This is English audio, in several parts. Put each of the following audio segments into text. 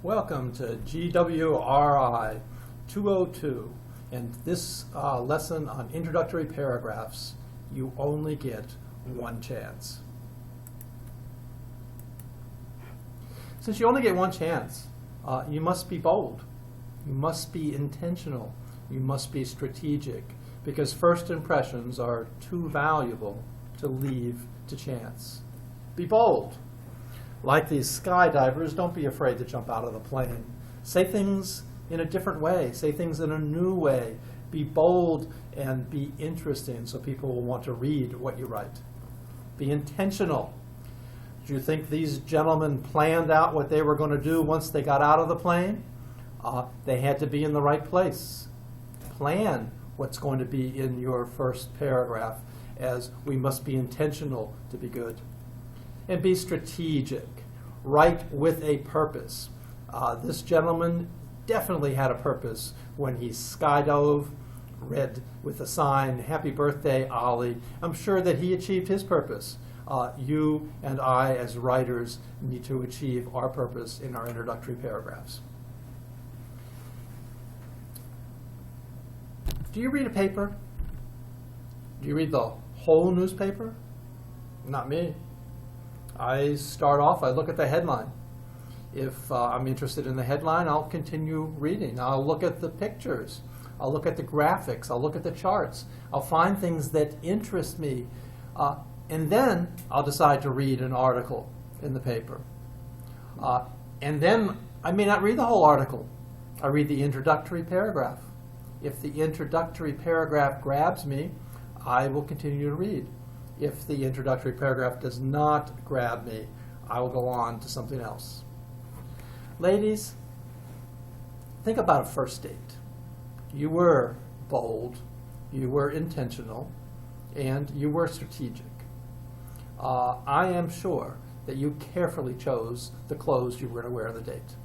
Welcome to GWRI 202, and this lesson on introductory paragraphs. You only get one chance. Since you only get one chance, you must be bold, you must be intentional, you must be strategic, because first impressions are too valuable to leave to chance. Be bold. Like these skydivers, don't be afraid to jump out of the plane. Say things in a different way. Say things in a new way. Be bold and be interesting so people will want to read what you write. Be intentional. Do you think these gentlemen planned out what they were going to do once they got out of the plane? They had to be in the right place. Plan what's going to be in your first paragraph, as we must be intentional to be good. And be strategic. Write with a purpose. This gentleman definitely had a purpose when he skydove, read with a sign, "Happy Birthday, Ollie." I'm sure that he achieved his purpose. You and I, as writers, need to achieve our purpose in our introductory paragraphs. Do you read a paper? Do you read the whole newspaper? Not me. I start off, I look at the headline. If I'm interested in the headline, I'll continue reading. I'll look at the pictures. I'll look at the graphics. I'll look at the charts. I'll find things that interest me. And then I'll decide to read an article in the paper. And then I may not read the whole article. I read the introductory paragraph. If the introductory paragraph grabs me, I will continue to read. If the introductory paragraph does not grab me, I will go on to something else. Ladies, think about a first date. You were bold, you were intentional, and you were strategic. I am sure that you carefully chose the clothes you were going to wear on the date.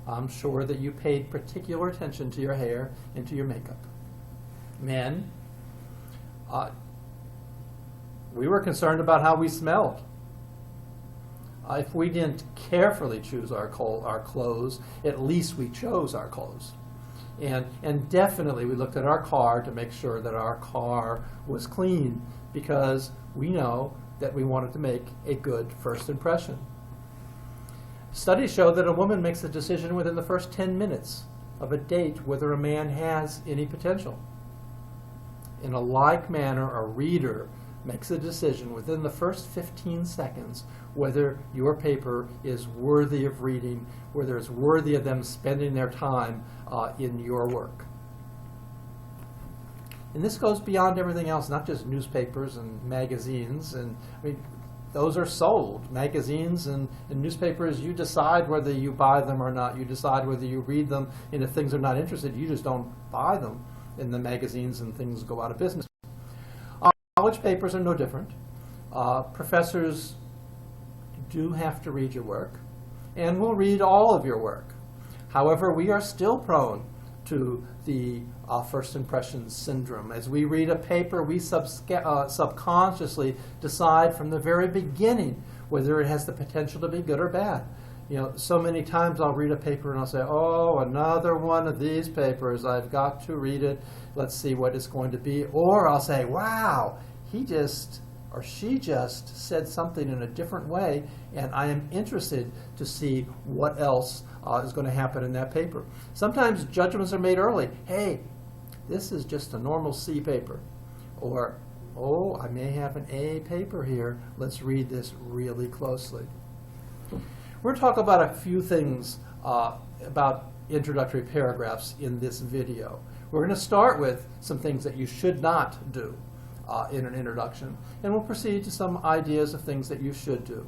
I'm sure that you paid particular attention to your hair and to your makeup. Men, we were concerned about how we smelled. If we didn't carefully choose our clothes, at least we chose our clothes. And definitely we looked at our car to make sure that our car was clean, because we know that we wanted to make a good first impression. Studies show that a woman makes a decision within the first 10 minutes of a date whether a man has any potential. In a like manner, a reader makes a decision within the first 15 seconds whether your paper is worthy of reading, whether it's worthy of them spending their time in your work. And this goes beyond everything else, not just newspapers and magazines. And I mean, those are sold. Magazines and newspapers, you decide whether you buy them or not. You decide whether you read them, and if things are not interested, you just don't buy them in the magazines and things go out of business. College papers are no different. Professors do have to read your work, and will read all of your work. However, we are still prone to the first impressions syndrome. As we read a paper, we subconsciously decide from the very beginning whether it has the potential to be good or bad. You know, so many times I'll read a paper and I'll say, oh, another one of these papers, I've got to read it, let's see what it's going to be. Or I'll say, wow, he just or she just said something in a different way, and I am interested to see what else is going to happen in that paper. Sometimes judgments are made early. Hey, this is just a normal C paper. Or, oh, I may have an A paper here. Let's read this really closely. We're going to talk about a few things about introductory paragraphs in this video. We're going to start with some things that you should not do in an introduction, and we'll proceed to some ideas of things that you should do.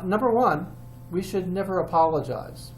Number one, we should never apologize.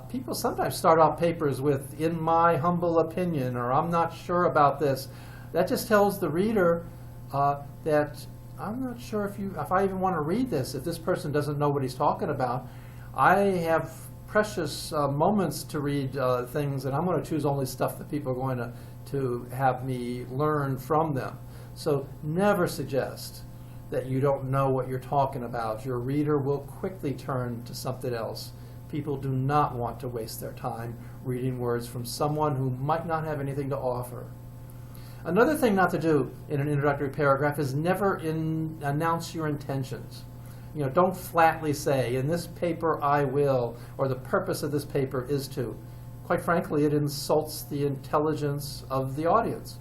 People sometimes start off papers with, "in my humble opinion," or "I'm not sure about this." That just tells the reader that I'm not sure if I even want to read this, if this person doesn't know what he's talking about. I have precious moments to read things, and I'm going to choose only stuff that people are going to have me learn from them. So never suggest that you don't know what you're talking about. Your reader will quickly turn to something else People do not want to waste their time reading words from someone who might not have anything to offer. Another thing not to do in an introductory paragraph is never announce your intentions. Don't flatly say, in this paper I will, or the purpose of this paper is to. Quite frankly, it insults the intelligence of the audience.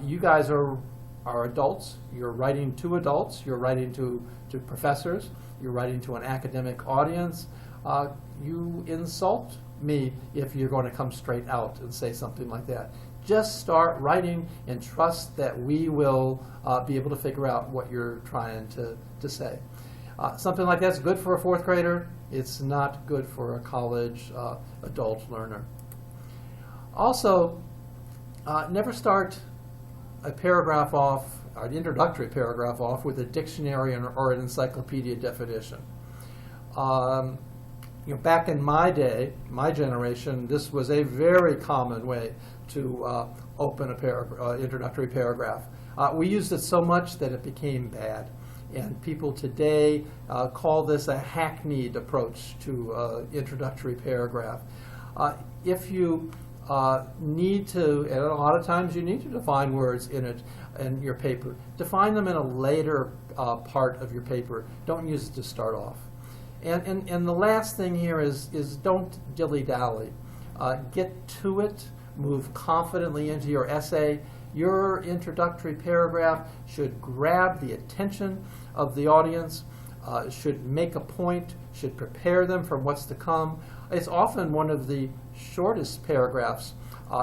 You guys are adults. You're writing to adults. You're writing to professors. You're writing to an academic audience. You insult me if you're going to come straight out and say something like that. Just start writing and trust that we will be able to figure out what you're trying to say. Something like that's good for a fourth grader. It's not good for a college adult learner. Also, never start a paragraph off, or an introductory paragraph off, with a dictionary or an encyclopedia definition. Back in my day, my generation, this was a very common way to open a introductory paragraph. We used it so much that it became bad. And people today call this a hackneyed approach to introductory paragraph. If you need to, and a lot of times you need to define words in your paper, define them in a later part of your paper. Don't use it to start off. And the last thing here is don't dilly-dally. Get to it. Move confidently into your essay. Your introductory paragraph should grab the attention of the audience, should make a point, should prepare them for what's to come. It's often one of the shortest paragraphs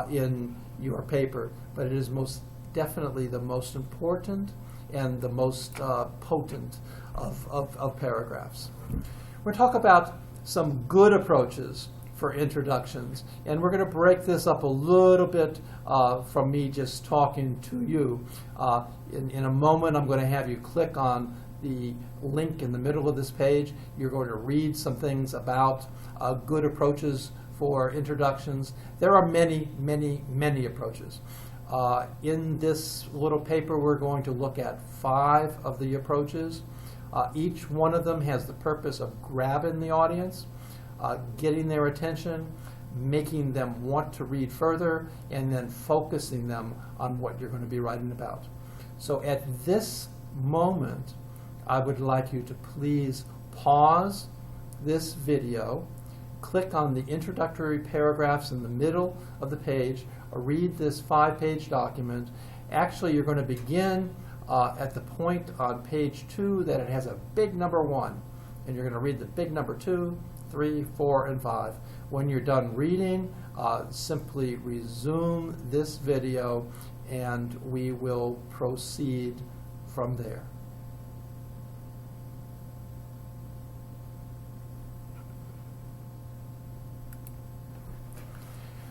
in your paper, but it is most definitely the most important and the most potent of paragraphs. We're going to talk about some good approaches for introductions, and we're going to break this up a little bit from me just talking to you. In a moment, I'm going to have you click on the link in the middle of this page. You're going to read some things about good approaches for introductions. There are many, many, many approaches. In this little paper, we're going to look at 5 of the approaches. Each one of them has the purpose of grabbing the audience, getting their attention, making them want to read further, and then focusing them on what you're going to be writing about. So at this moment, I would like you to please pause this video, click on the introductory paragraphs in the middle of the page, read this 5-page document. Actually, you're going to begin at the point on page 2 that it has a big number 1, and you're going to read the big number 2, 3, 4, and 5. When you're done reading, simply resume this video and we will proceed from there.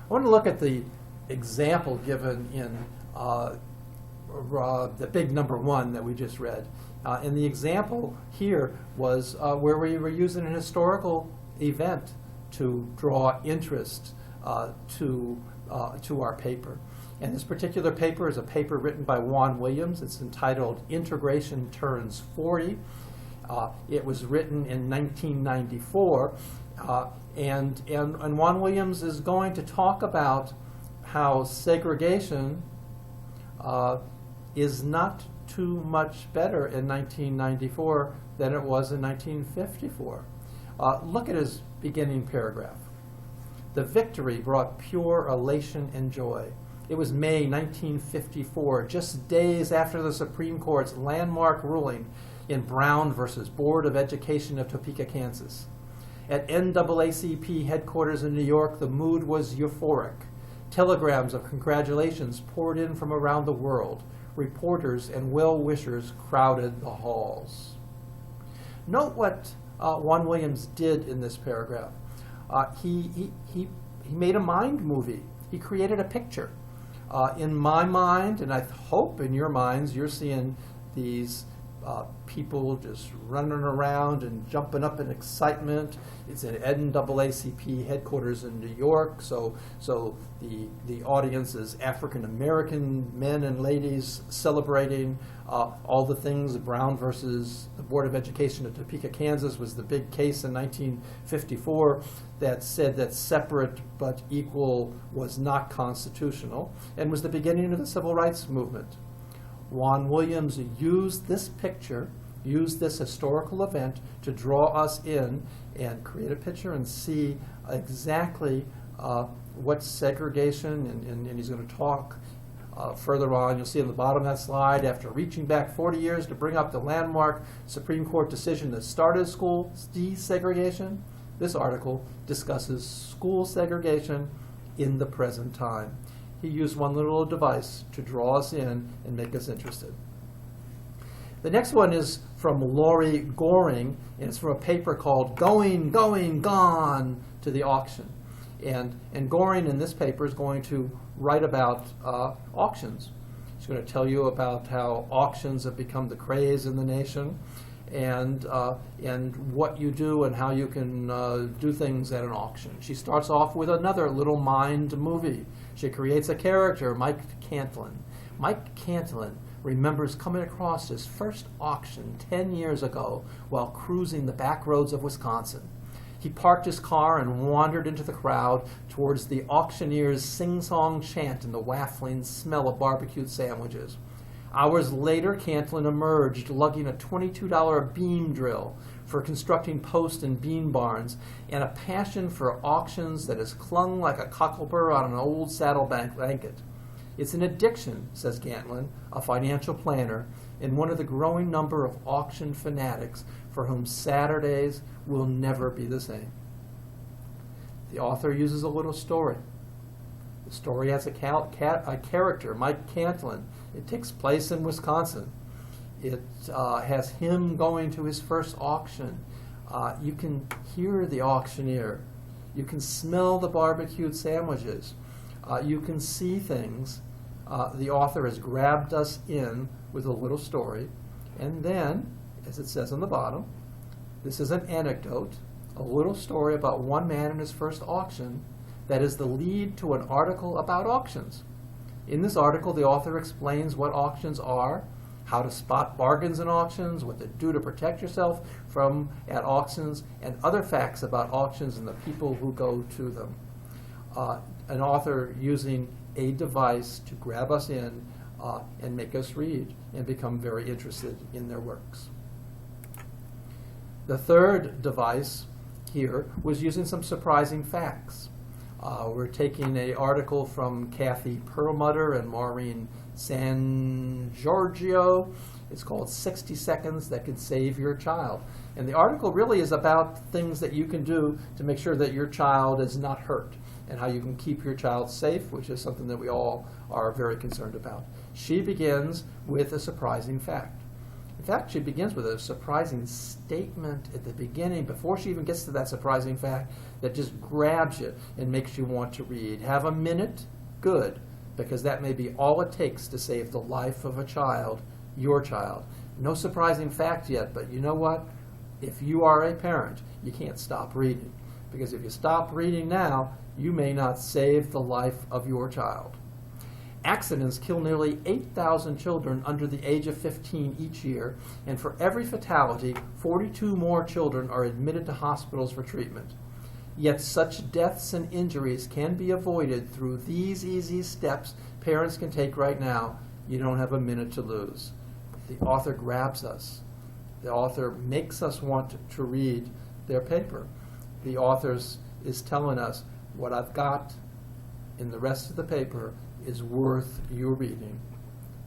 I want to look at the example given in the big number 1 that we just read. And the example here was where we were using an historical event to draw interest to our paper. And this particular paper is a paper written by Juan Williams. It's entitled Integration Turns 40. It was written in 1994. And Juan Williams is going to talk about how segregation is not too much better in 1994 than it was in 1954. Look at his beginning paragraph. The victory brought pure elation and joy. It was May 1954, just days after the Supreme Court's landmark ruling in Brown versus Board of Education of Topeka, Kansas. At NAACP headquarters in New York, the mood was euphoric. Telegrams of congratulations poured in from around the world. Reporters and well-wishers crowded the halls. Note what Juan Williams did in this paragraph. He made a mind movie. He created a picture. In my mind, and I hope in your minds, you're seeing these people just running around and jumping up in excitement. It's at NAACP headquarters in New York, so the audience is African American men and ladies celebrating all the things. Brown versus the Board of Education of Topeka, Kansas was the big case in 1954 that said that separate but equal was not constitutional, and was the beginning of the Civil Rights Movement. Juan Williams used this picture, used this historical event to draw us in and create a picture and see exactly what segregation, and he's going to talk further on. You'll see at the bottom of that slide, after reaching back 40 years to bring up the landmark Supreme Court decision that started school desegregation, this article discusses school segregation in the present time. He used one little device to draw us in and make us interested. The next one is from Lori Goring, and it's from a paper called Going, Going, Gone to the Auction. And Goring in this paper is going to write about auctions. She's going to tell you about how auctions have become the craze in the nation, and what you do and how you can do things at an auction. She starts off with another little mind movie. She creates a character, Mike Cantlin. Mike Cantlin remembers coming across his first auction 10 years ago while cruising the back roads of Wisconsin. He parked his car and wandered into the crowd towards the auctioneer's sing-song chant and the wafting smell of barbecued sandwiches. Hours later, Cantlin emerged lugging a $22 beam drill for constructing post and beam barns and a passion for auctions that has clung like a cockleburr on an old saddleback blanket. It's an addiction, says Cantlin, a financial planner, and one of the growing number of auction fanatics for whom Saturdays will never be the same. The author uses a little story. The story has a character, Mike Cantlin. It takes place in Wisconsin. It has him going to his first auction. You can hear the auctioneer. You can smell the barbecued sandwiches. You can see things. The author has grabbed us in with a little story. And then, as it says on the bottom, this is an anecdote, a little story about one man in his first auction that is the lead to an article about auctions. In this article, the author explains what auctions are, how to spot bargains in auctions, what to do to protect yourself from at auctions, and other facts about auctions and the people who go to them. An author using a device to grab us in and make us read and become very interested in their works. The third device here was using some surprising facts. We're taking an article from Kathy Perlmutter and Maureen San Giorgio. It's called 60 Seconds That Can Save Your Child. And the article really is about things that you can do to make sure that your child is not hurt and how you can keep your child safe, which is something that we all are very concerned about. She begins with a surprising fact. In fact, she begins with a surprising statement at the beginning before she even gets to that surprising fact that just grabs you and makes you want to read. Have a minute? Good, because that may be all it takes to save the life of a child, your child. No surprising fact yet, but you know what? If you are a parent, you can't stop reading, because if you stop reading now, you may not save the life of your child. Accidents kill nearly 8,000 children under the age of 15 each year, and for every fatality, 42 more children are admitted to hospitals for treatment. Yet such deaths and injuries can be avoided through these easy steps parents can take right now. You don't have a minute to lose. The author grabs us. The author makes us want to read their paper. The author is telling us, what I've got in the rest of the paper is worth your reading.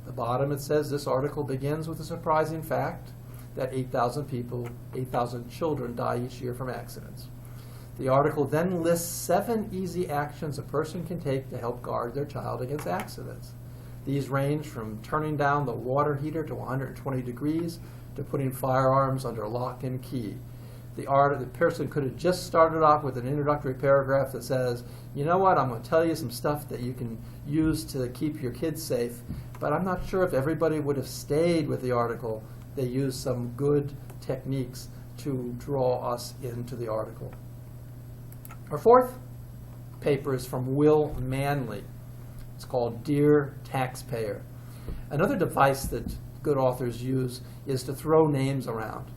At the bottom it says this article begins with a surprising fact that 8,000 children die each year from accidents. The article then lists 7 easy actions a person can take to help guard their child against accidents. These range from turning down the water heater to 120 degrees to putting firearms under lock and key. The person could have just started off with an introductory paragraph that says, you know what, I'm going to tell you some stuff that you can use to keep your kids safe, but I'm not sure if everybody would have stayed with the article they use some good techniques to draw us into the article. Our fourth paper is from Will Manley. It's called Dear Taxpayer. Another device that good authors use is to throw names around.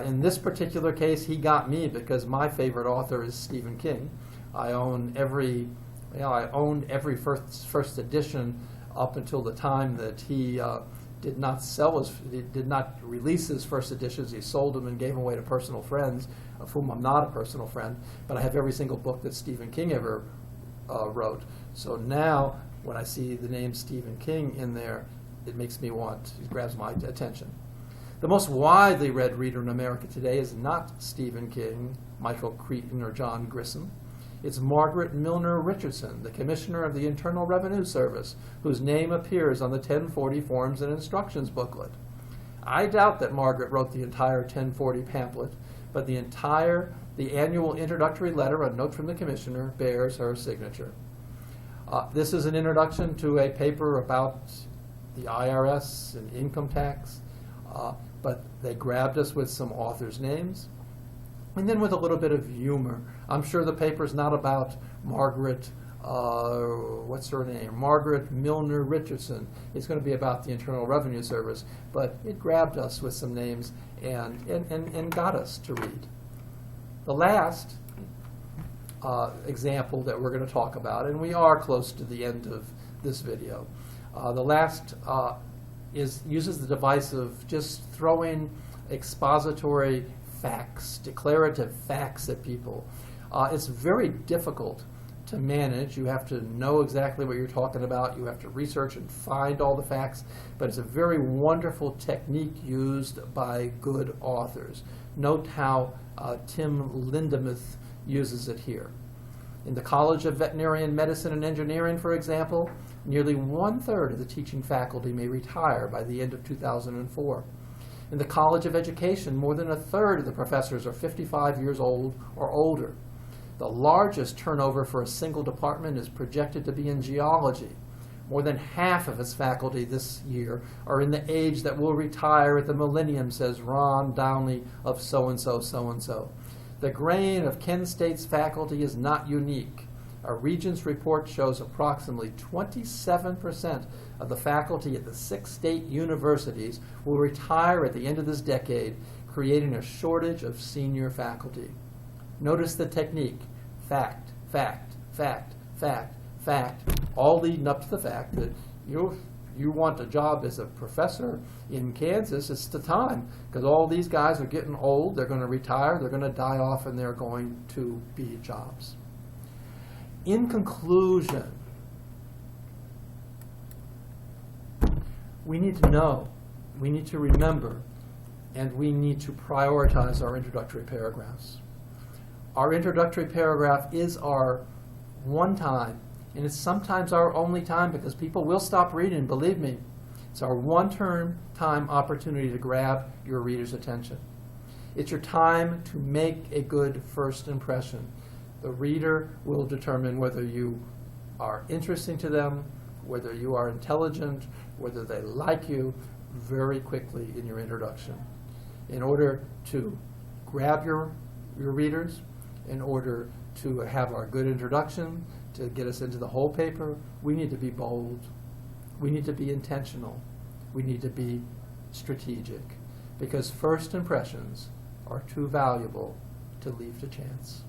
In this particular case, he got me because my favorite author is Stephen King. I owned every first edition up until the time that he did not release his first editions. He sold them and gave them away to personal friends, of whom I'm not a personal friend. But I have every single book that Stephen King ever wrote. So now, when I see the name Stephen King in there, it grabs my attention. The most widely read reader in America today is not Stephen King, Michael Crichton, or John Grisham. It's Margaret Milner Richardson, the Commissioner of the Internal Revenue Service, whose name appears on the 1040 Forms and Instructions booklet. I doubt that Margaret wrote the entire 1040 pamphlet, but the annual introductory letter, a note from the Commissioner, bears her signature. This is an introduction to a paper about the IRS and income tax, but they grabbed us with some authors' names, and then with a little bit of humor. I'm sure the paper's not about Margaret, what's her name? Margaret Milner Richardson. It's going to be about the Internal Revenue Service, but it grabbed us with some names and got us to read. The last example that we're going to talk about, and we are close to the end of this video, the last uses the device of just throwing expository facts, declarative facts at people. It's very difficult to manage. You have to know exactly what you're talking about. You have to research and find all the facts, but it's a very wonderful technique used by good authors. Note how Tim Lindemuth uses it here. In the College of Veterinary Medicine and Engineering, for example, nearly 1/3 of the teaching faculty may retire by the end of 2004. In the College of Education, more than 1/3 of the professors are 55 years old or older. The largest turnover for a single department is projected to be in geology. More than half of its faculty this year are in the age that will retire at the millennium, says Ron Downey of so-and-so, so-and-so. The grain of Kent State's faculty is not unique. A Regents report shows approximately 27% of the faculty at the 6 state universities will retire at the end of this decade, creating a shortage of senior faculty. Notice the technique: fact, fact, fact, fact, fact, all leading up to the fact that you want a job as a professor in Kansas. It's the time, because all these guys are getting old, they're going to retire, they're going to die off, and they're going to be jobs. In conclusion, we need to know, we need to remember, and we need to prioritize our introductory paragraphs. Our introductory paragraph is our one time, and it's sometimes our only time, because people will stop reading, believe me. It's our one-time opportunity to grab your reader's attention. It's your time to make a good first impression. The reader will determine whether you are interesting to them, whether you are intelligent, whether they like you, very quickly in your introduction. In order to grab your readers, in order to have our good introduction, to get us into the whole paper, we need to be bold. We need to be intentional. We need to be strategic, because first impressions are too valuable to leave to chance.